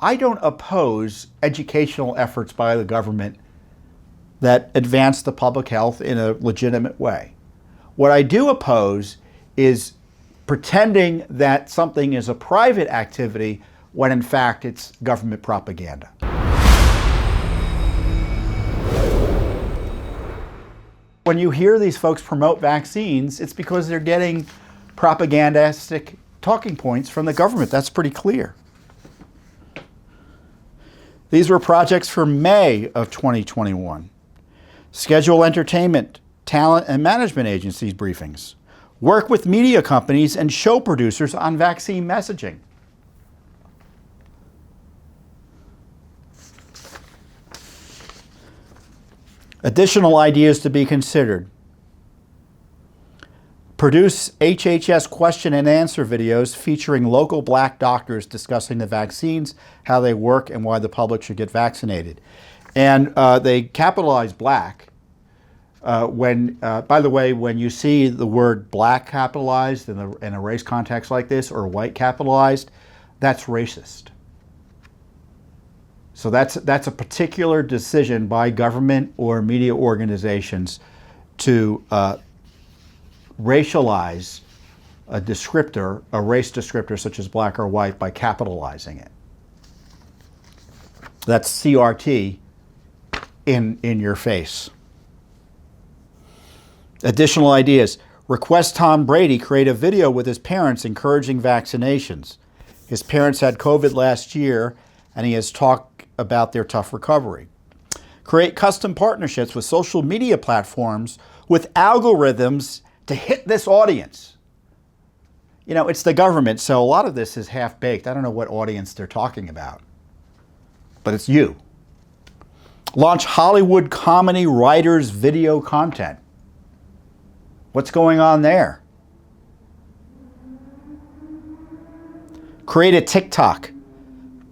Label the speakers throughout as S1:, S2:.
S1: I don't oppose educational efforts by the government that advance the public health in a legitimate way. What I do oppose is pretending that something is a private activity when in fact it's government propaganda. When you hear these folks promote vaccines, it's because they're getting propagandistic talking points from the government. That's pretty clear. These were projects for May of 2021. Schedule entertainment, talent, and management agencies briefings. Work with media companies and show producers on vaccine messaging. Additional ideas to be considered. Produce HHS question and answer videos featuring local black doctors discussing the vaccines, how they work, and why the public should get vaccinated. And they capitalize black. By the way, when you see the word black capitalized in a race context like this, or white capitalized, that's racist. So that's a particular decision by government or media organizations to racialize a descriptor, a race descriptor such as black or white, by capitalizing it. That's CRT in your face. Additional ideas. Request Tom Brady create a video with his parents encouraging vaccinations. His parents had COVID last year, and he has talked about their tough recovery. Create custom partnerships with social media platforms with algorithms to hit this audience. You know, it's the government, so a lot of this is half-baked. I don't know what audience they're talking about, but it's you. Launch Hollywood comedy writers' video content. What's going on there? Create a TikTok,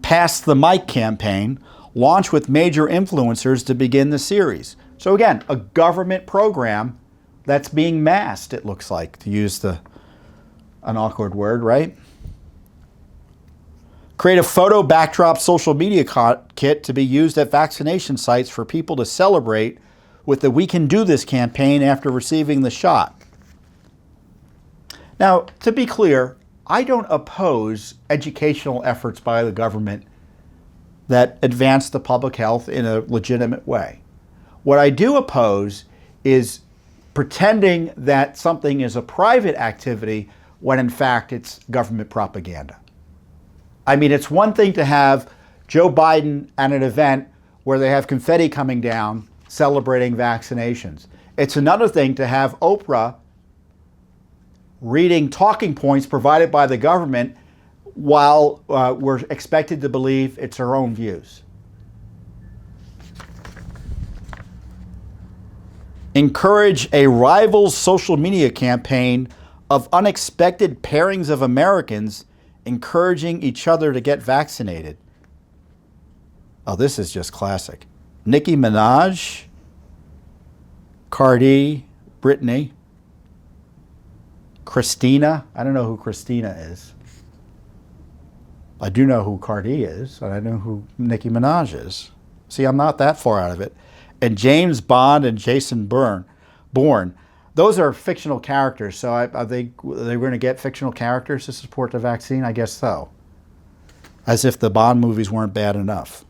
S1: pass the mic campaign, launch with major influencers to begin the series. So again, a government program that's being masked, it looks like, to use an awkward word, right? Create a photo backdrop social media kit to be used at vaccination sites for people to celebrate with the We Can Do This campaign after receiving the shot. Now, to be clear, I don't oppose educational efforts by the government that advance the public health in a legitimate way. What I do oppose is pretending that something is a private activity when in fact it's government propaganda. I mean, it's one thing to have Joe Biden at an event where they have confetti coming down celebrating vaccinations. It's another thing to have Oprah reading talking points provided by the government while we're expected to believe it's her own views. Encourage a rival social media campaign of unexpected pairings of Americans encouraging each other to get vaccinated. Oh, this is just classic. Nicki Minaj, Cardi, Britney, Christina. I don't know who Christina is. I do know who Cardi is, and I know who Nicki Minaj is. See, I'm not that far out of it. And James Bond and Jason Bourne. Those are fictional characters, so are they going to get fictional characters to support the vaccine? I guess so. As if the Bond movies weren't bad enough.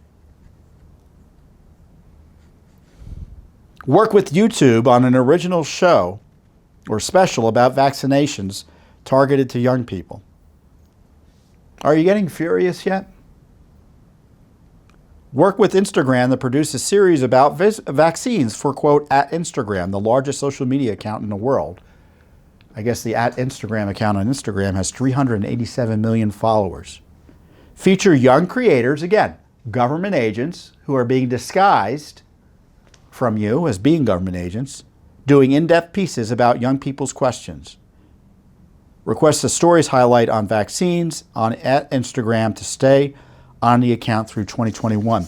S1: Work with YouTube on an original show or special about vaccinations targeted to young people. Are you getting furious yet? Work with Instagram to produce a series about vaccines for, quote, @Instagram, the largest social media account in the world. I guess the @Instagram account on Instagram has 387 million followers. Feature young creators, again, government agents who are being disguised from you as being government agents, doing in-depth pieces about young people's questions. Request a stories highlight on vaccines on @Instagram to stay on the account through 2021.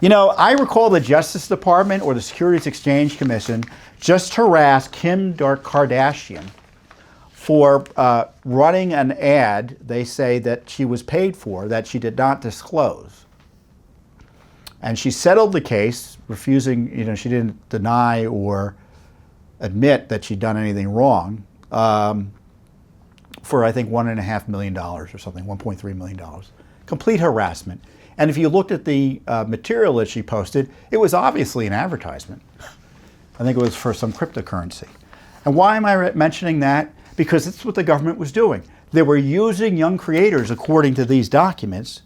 S1: You know, I recall the Justice Department or the Securities Exchange Commission just harassed Kim Kardashian for running an ad they say that she was paid for that she did not disclose. And she settled the case, refusing, she didn't deny or admit that she'd done anything wrong, for I think $1.5 million or something, $1.3 million. Complete harassment. And if you looked at the material that she posted, it was obviously an advertisement. I think it was for some cryptocurrency. And why am I mentioning that? Because it's what the government was doing. They were using young creators, according to these documents,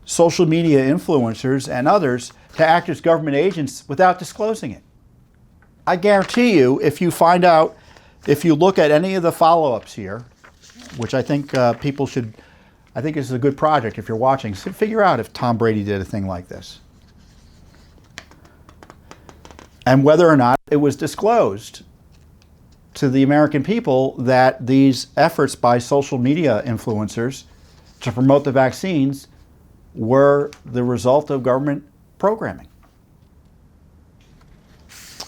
S1: social media influencers and others, to act as government agents without disclosing it. I guarantee you, if you find out, if you look at any of the follow-ups here, which I think people should, I think this is a good project if you're watching, so figure out if Tom Brady did a thing like this. And whether or not it was disclosed to the American people that these efforts by social media influencers to promote the vaccines were the result of government programming.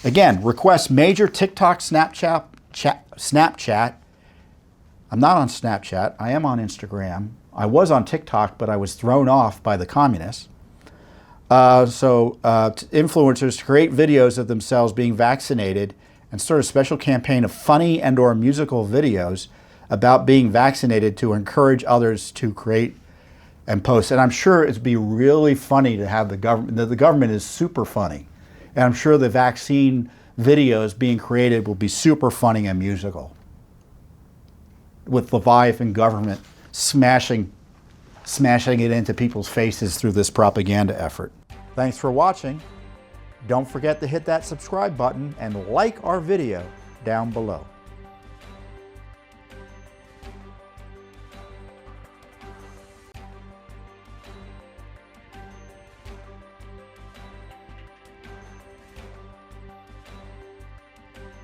S1: Again, request major TikTok, Snapchat. I'm not on Snapchat. I am on Instagram. I was on TikTok, but I was thrown off by the communists. Influencers to create videos of themselves being vaccinated and start a special campaign of funny and or musical videos about being vaccinated to encourage others to create and post. And I'm sure it'd be really funny to have the government is super funny. And I'm sure the vaccine videos being created will be super funny and musical, with Leviathan government smashing it into people's faces through this propaganda effort. Thanks for watching. Don't forget to hit that subscribe button and like our video down below.